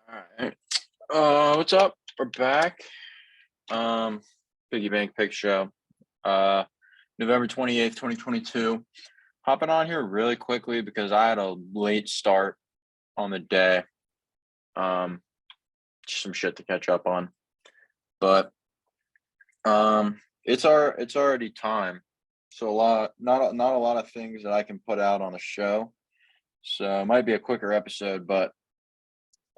Alright. What's up? We're back. Piggy Bank Pick Show. Uh, November 28th, 2022. Hopping on here really quickly because I had a late start on the day. Just some shit to catch up on. But it's already time. So not a lot of things that I can put out on the show. So it might be a quicker episode, but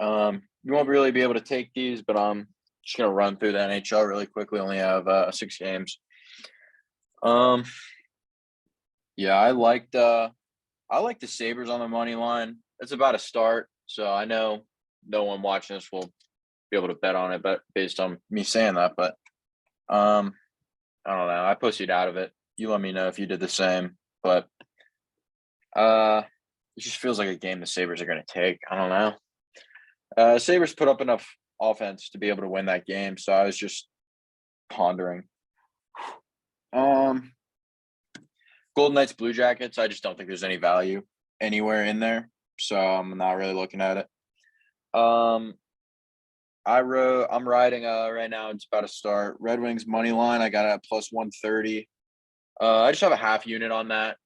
you won't really be able to take these, but I'm just gonna run through the NHL really quickly. Only have 6 games. Um, yeah, I like the Sabres on the money line. It's about a start, so I know no one watching this will be able to bet on it, but based on me saying that, but I don't know. I posted out of it. You let me know if you did the same, but it just feels like a game the Sabres are gonna take. I don't know. Sabres put up enough offense to be able to win that game, so I was just pondering. Um, Golden Knights, Blue Jackets. I just don't think there's any value anywhere in there, so I'm not really looking at it. Um, I'm riding right now. It's about to start. Red Wings money line. I got it at plus 130. I just have a half unit on that.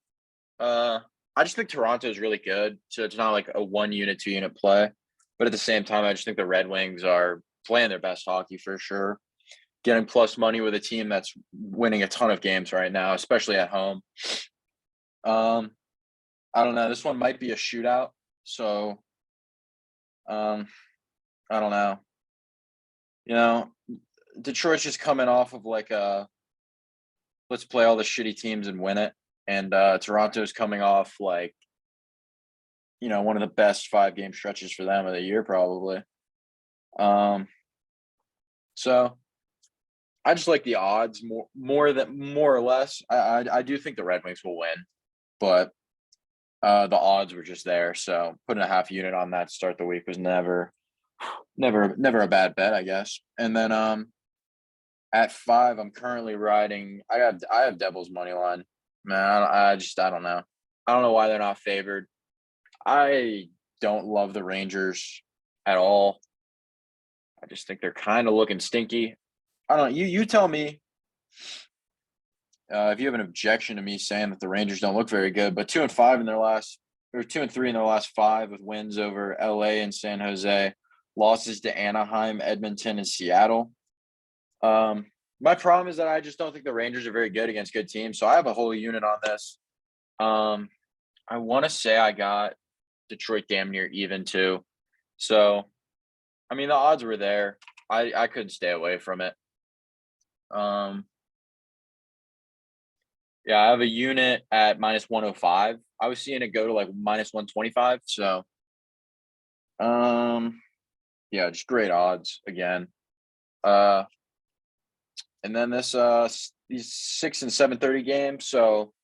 I just think Toronto is really good, so it's not like a 1 unit, 2 unit play. But at the same time, I just think the Red Wings are playing their best hockey for sure. Getting plus money with a team that's winning a ton of games right now, especially at home. I don't know. This one might be a shootout. So I don't know. You know, Detroit's just coming off of like let's play all the shitty teams and win it. And Toronto's coming off like, one of the best 5 game stretches for them of the year, probably. So I just like the odds more or less. I do think the Red Wings will win, but the odds were just there. So putting a half unit on that to start the week was never a bad bet, I guess. And then at 5, I'm currently riding. I have Devils money line. Man, I don't know. I don't know why they're not favored. I don't love the Rangers at all. I just think they're kind of looking stinky. I don't know. You tell me if you have an objection to me saying that the Rangers don't look very good, but 2-5 in their last, or 2-3 in their last 5 with wins over LA and San Jose, losses to Anaheim, Edmonton, and Seattle. My problem is that I just don't think the Rangers are very good against good teams, so I have a whole unit on this. I want to say I got Detroit damn near even too. So, I mean, the odds were there. I couldn't stay away from it. Yeah, I have a unit at minus 105. I was seeing it go to like minus 125. So, yeah, just great odds again. And then these 6 and 7:30 games. So,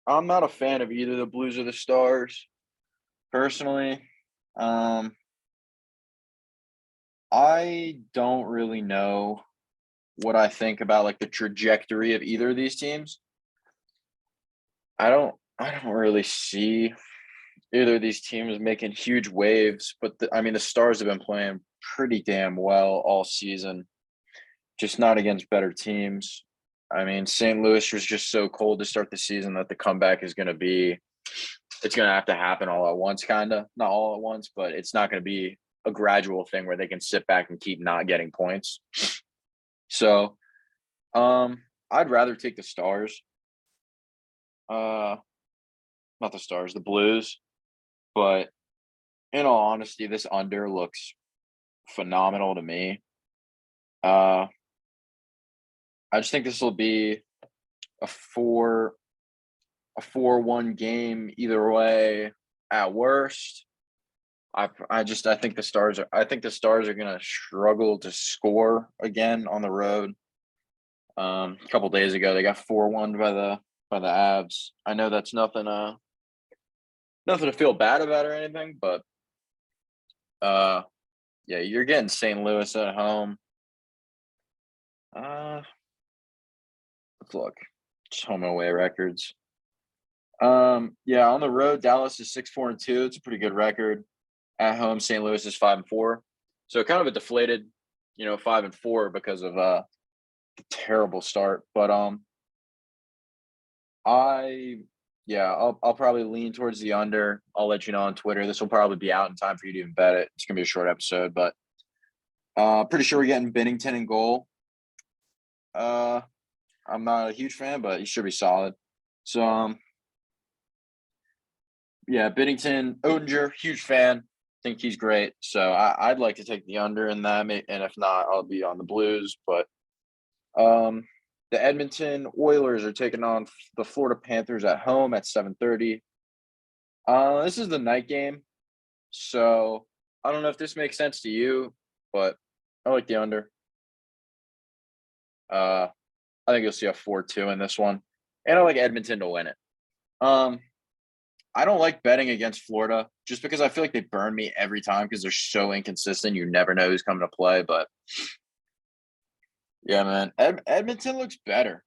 I'm not a fan of either the Blues or the Stars, personally. I don't really know what I think about like the trajectory of either of these teams. I don't really see either of these teams making huge waves, but I mean the Stars have been playing pretty damn well all season, just not against better teams. I mean, St. Louis was just so cold to start the season that the comeback is going to be it's going to have to happen all at once, kind of. Not all at once, but it's not going to be a gradual thing where they can sit back and keep not getting points. So, I'd rather take the Stars. Not the Stars, the Blues. But in all honesty, this under looks phenomenal to me. I just think this will be a 4-1 game either way at worst. I think the Stars are gonna struggle to score again on the road. A couple days ago they got 4-1 by the Avs. I know that's nothing to feel bad about or anything, but yeah, you're getting St. Louis at home. Let's look. Just home and away records. Yeah, on the road, Dallas is 6-4-2. It's a pretty good record. At home, St. Louis is 5-4. So kind of a deflated, 5-4 because of the terrible start. But I yeah, I'll probably lean towards the under. I'll let you know on Twitter. This will probably be out in time for you to even bet it. It's gonna be a short episode, but pretty sure we're getting Binnington in goal. Uh, I'm not a huge fan, but he should be solid. So yeah, Binnington, Odinger, huge fan. Think he's great. So I'd like to take the under in that, and if not, I'll be on the Blues. But um, the Edmonton Oilers are taking on the Florida Panthers at home at 7:30. This is the night game, so I don't know if this makes sense to you, but I like the under. Uh, I think you'll see a 4-2 in this one, and I like Edmonton to win it. Um, I don't like betting against Florida just because I feel like they burn me every time because they're so inconsistent. You never know who's coming to play. But yeah, man, Edmonton looks better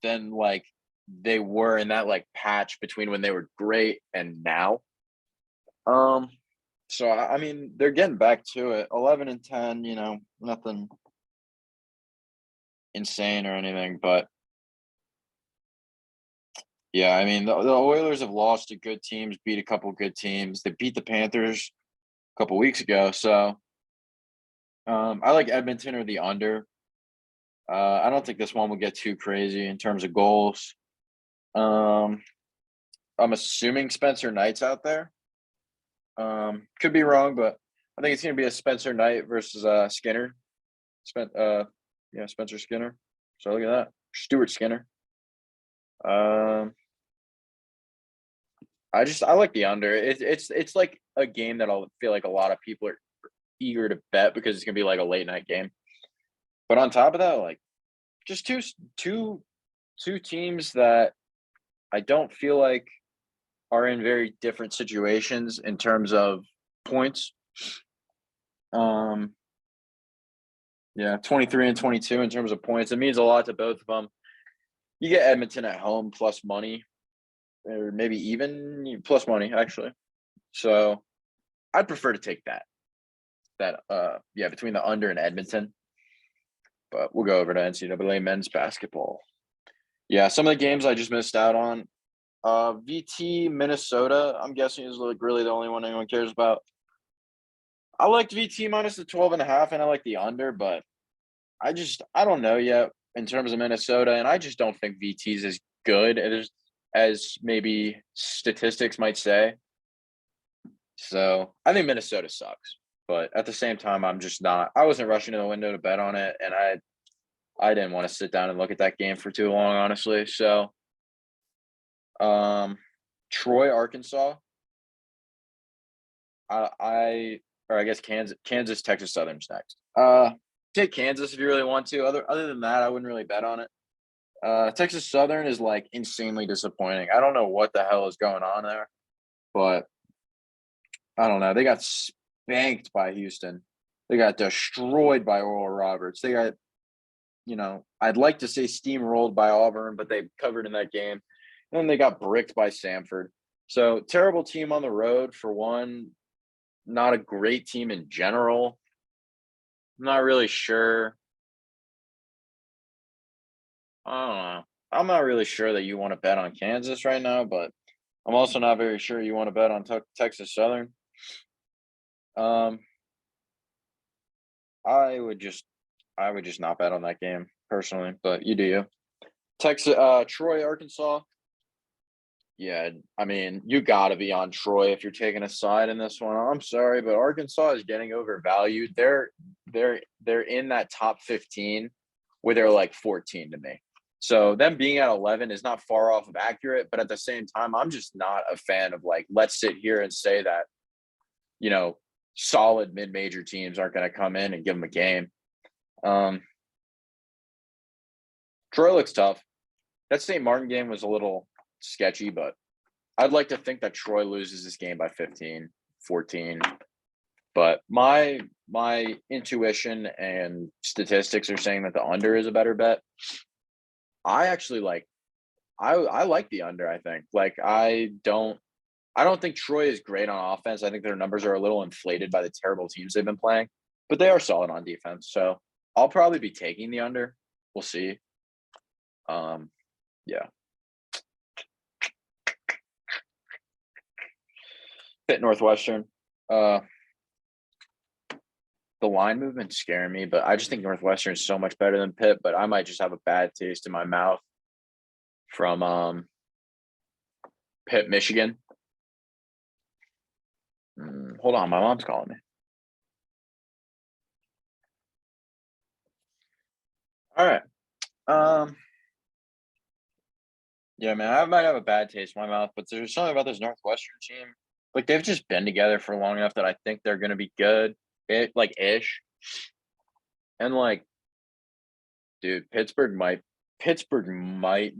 than like they were in that like patch between when they were great and now. Um, so I mean they're getting back to it. 11-10, nothing insane or anything, but yeah, I mean the Oilers have lost to good teams, beat a couple good teams. They beat the Panthers a couple weeks ago, so I like Edmonton or the under. I don't think this one will get too crazy in terms of goals. Um, I'm assuming Spencer Knight's out there. Could be wrong, but I think it's going to be a Spencer Knight versus Skinner. Spencer Skinner. So look at that, Stuart Skinner. Um, I like the under. It's like a game that I'll feel like a lot of people are eager to bet because it's going to be like a late night game. But on top of that, like just two teams that I don't feel like are in very different situations in terms of points. Um, yeah, 23 and 22 in terms of points. It means a lot to both of them. You get Edmonton at home plus money, or maybe even plus money actually. So I'd prefer to take that. Between the under and Edmonton. But we'll go over to NCAA men's basketball. Yeah, some of the games I just missed out on. VT Minnesota, I'm guessing is like really the only one anyone cares about. I liked VT minus the 12.5, and I like the under, but I don't know yet in terms of Minnesota, and I just don't think VT's as good as maybe statistics might say. So I think Minnesota sucks, but at the same time, I'm just not. I wasn't rushing to the window to bet on it, and I didn't want to sit down and look at that game for too long, honestly. So, Troy, Arkansas. I guess Kansas, Texas Southern's next. Take Kansas if you really want to. Other than that, I wouldn't really bet on it. Texas Southern is like insanely disappointing. I don't know what the hell is going on there, but I don't know. They got spanked by Houston. They got destroyed by Oral Roberts. They got, I'd like to say steamrolled by Auburn, but they covered in that game. And then they got bricked by Samford. So terrible team on the road for one. Not a great team in general. I'm not really sure. I don't know. I'm not really sure that you want to bet on Kansas right now, but I'm also not very sure you want to bet on Texas Southern. I would just not bet on that game personally, but you do you. Texas, Troy, Arkansas. Yeah, I mean, you got to be on Troy if you're taking a side in this one. I'm sorry, but Arkansas is getting overvalued. They're in that top 15 where they're like 14 to me. So them being at 11 is not far off of accurate, but at the same time, I'm just not a fan of like, let's sit here and say that, solid mid-major teams aren't going to come in and give them a game. Troy looks tough. That St. Martin game was a little sketchy, but I'd like to think that Troy loses this game by 15, 14. But my intuition and statistics are saying that the under is a better bet. I I like the under, I think. Like, I don't think Troy is great on offense. I think their numbers are a little inflated by the terrible teams they've been playing, but they are solid on defense. So I'll probably be taking the under. We'll see. Yeah. Pitt Northwestern. Uh, the line movement's scaring me, but I just think Northwestern is so much better than Pitt. But I might just have a bad taste in my mouth from Pitt, Michigan. Hold on, my mom's calling me. All right. Yeah, man, I might have a bad taste in my mouth, but there's something about this Northwestern team. Like they've just been together for long enough that I think they're gonna be good. Like ish. And like, dude, Pittsburgh might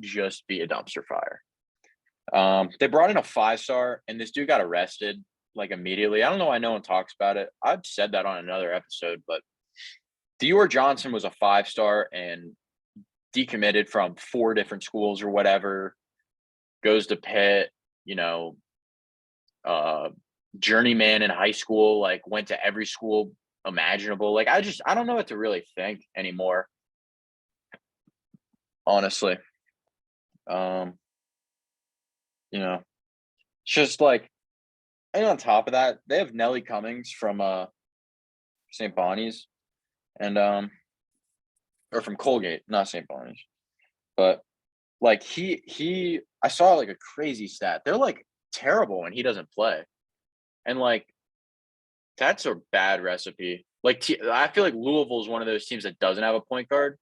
just be a dumpster fire. They brought in a 5-star and this dude got arrested like immediately. I don't know why no one talks about it. I've said that on another episode, but Dior Johnson was a 5-star and decommitted from 4 different schools or whatever, goes to Pitt, you know, journeyman in high school, like went to every school imaginable. Like I don't know what to really think anymore, honestly. Um, you know, it's just like, and on top of that, they have Nelly Cummings from St. Bonnie's and or from Colgate, not St. Bonnie's. But like he I saw like a crazy stat. They're like terrible when he doesn't play. And like that's a bad recipe. Like I feel like Louisville is one of those teams that doesn't have a point guard.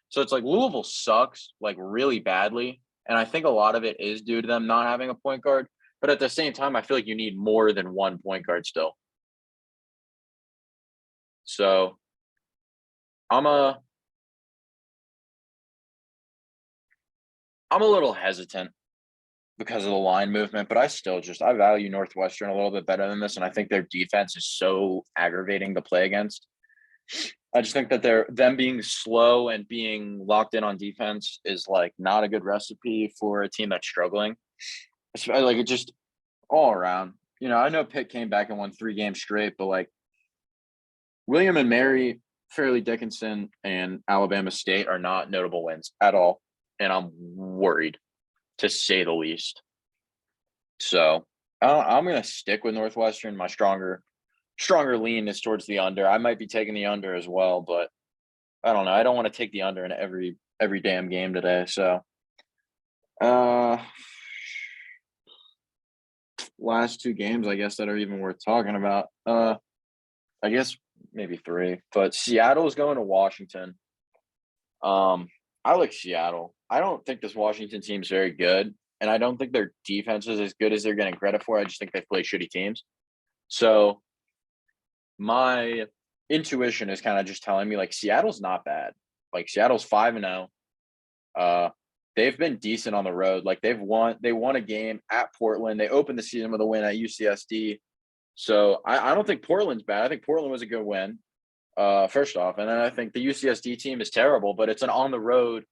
So it's like Louisville sucks like really badly. And I think a lot of it is due to them not having a point guard. But at the same time, I feel like you need more than one point guard still. So I'm a I'm a little hesitant because of the line movement, but I value Northwestern a little bit better than this, and I think their defense is so aggravating to play against. I just think that them being slow and being locked in on defense is like not a good recipe for a team that's struggling. Like it just all around. I know Pitt came back and won 3 games straight, but like William and Mary, Fairleigh Dickinson, and Alabama State are not notable wins at all, and I'm worried to say the least. So I'm going to stick with Northwestern. My stronger lean is towards the under. I might be taking the under as well, but I don't know. I don't want to take the under in every damn game today. So, last 2 games, I guess, that are even worth talking about. I guess maybe 3, but Seattle is going to Washington. I like Seattle. I don't think this Washington team is very good, and I don't think their defense is as good as they're getting credit for. I just think they play shitty teams. So my intuition is kind of just telling me like Seattle's not bad. Like Seattle's 5-0. They've been decent on the road. Like they won a game at Portland. They opened the season with a win at UCSD. So I don't think Portland's bad. I think Portland was a good win. First off, and then I think the UCSD team is terrible, but it's an on the road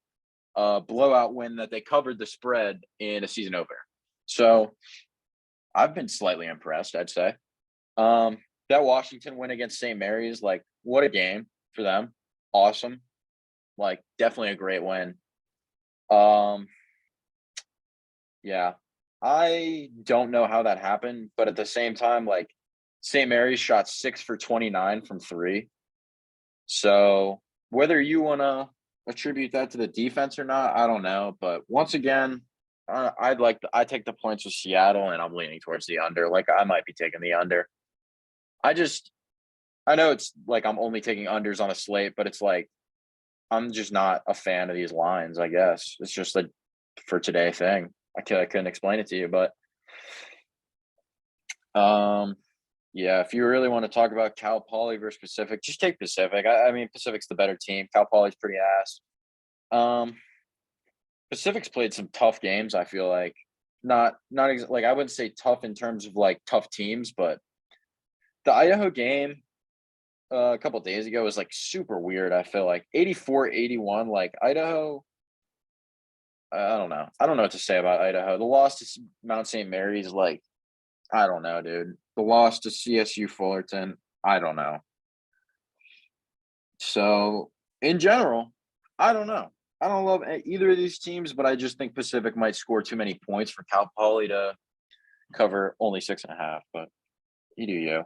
blowout win that they covered the spread in a season opener. So I've been slightly impressed, I'd say. That Washington win against St. Mary's, like what a game for them. Awesome. Like definitely a great win. Yeah. I don't know how that happened, but at the same time, like St. Mary's shot 6 for 29 from 3. So whether you want to attribute that to the defense or not, I don't know. But once again, I take the points with Seattle, and I'm leaning towards the under. Like I might be taking the under. I know it's like I'm only taking unders on a slate, but it's like I'm just not a fan of these lines. I guess it's just a for today thing. I couldn't explain it to you, but yeah, if you really want to talk about Cal Poly versus Pacific, just take Pacific. I mean, Pacific's the better team. Cal Poly's pretty ass. Um, Pacific's played some tough games. I feel like like I wouldn't say tough in terms of like tough teams, but the Idaho game a couple of days ago was like super weird. I feel like 84-81. Like Idaho I don't know. I don't know what to say about Idaho. The loss to Mount St. Mary's, like, I don't know, dude. The loss to CSU Fullerton, I don't know. So, in general, I don't know. I don't love either of these teams, but I just think Pacific might score too many points for Cal Poly to cover only 6.5. But you do you.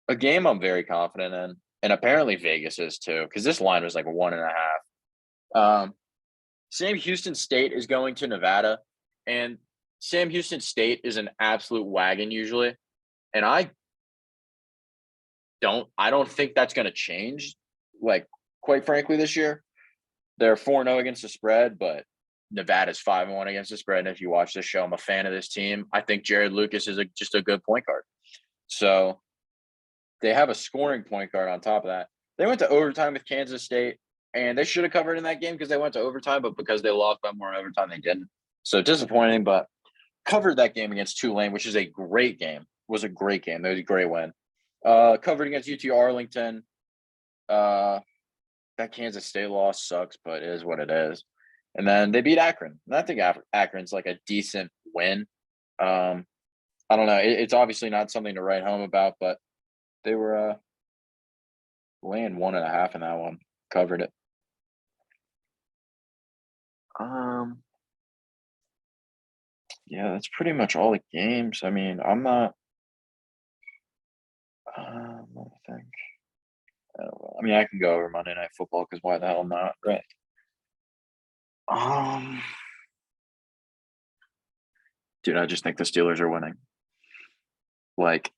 A game I'm very confident in, and apparently Vegas is too, because this line was like 1.5. Sam Houston State is going to Nevada, and Sam Houston State is an absolute wagon usually, and I don't think that's going to change. Like, quite frankly, this year they're 4-0 against the spread, but Nevada's 5-1 against the spread. And if you watch this show, I'm a fan of this team. I think Jared Lucas is just a good point guard. So they have a scoring point guard on top of that. They went to overtime with Kansas State, and they should have covered in that game because they went to overtime, but because they lost by more overtime, they didn't. So disappointing, but covered that game against Tulane, which is a great game. Was a great game. That was a great win. Covered against UT Arlington. That Kansas State loss sucks, but it is what it is. And then they beat Akron. And I think Akron's like a decent win. I don't know. It's obviously not something to write home about, but they were laying 1.5 in that one. Covered it. Yeah, that's pretty much all the games. I mean, I'm not. Let me think. I mean, I can go over Monday Night Football because why the hell not, right? Dude, I just think the Steelers are winning. Like,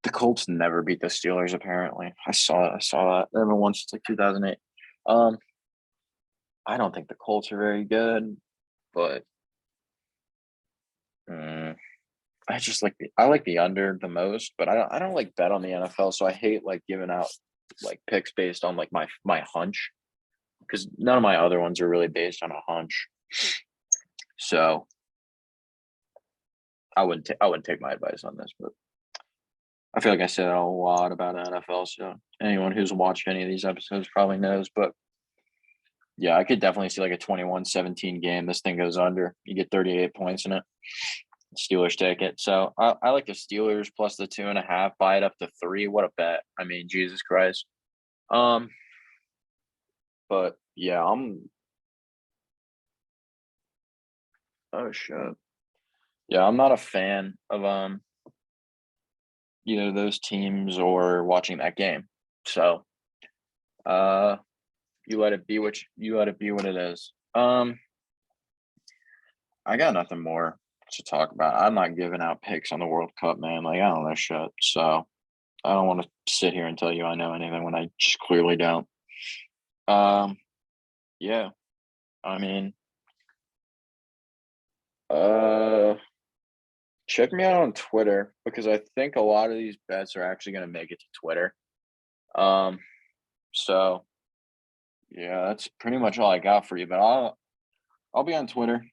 the Colts never beat the Steelers. Apparently, I saw that. They haven't won since like 2008. I don't think the Colts are very good, but I like the under the most. But I don't like bet on the NFL, so I hate like giving out like picks based on like my hunch, because none of my other ones are really based on a hunch. So I wouldn't take my advice on this, but I feel like I said a lot about NFL. So anyone who's watched any of these episodes probably knows. But yeah, I could definitely see like a 21-17 game. This thing goes under. You get 38 points in it. Steelers take it. So I like the Steelers plus the 2.5. Buy it up to 3. What a bet! I mean, Jesus Christ. But yeah, oh shit. Yeah, I'm not a fan of either of those teams or watching that game. So you let it be what it is. I got nothing more to talk about. I'm not giving out picks on the World Cup, man. Like, I don't know shit. So I don't want to sit here and tell you I know anything when I just clearly don't. Yeah. I mean, check me out on Twitter because I think a lot of these bets are actually going to make it to Twitter. So yeah, that's pretty much all I got for you. But I'll be on Twitter.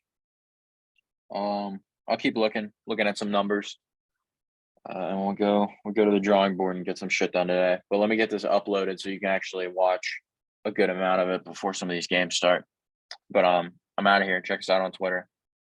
I'll keep looking at some numbers, and we'll go to the drawing board and get some shit done today. But let me get this uploaded so you can actually watch a good amount of it before some of these games start. But I'm out of here. Check us out on Twitter.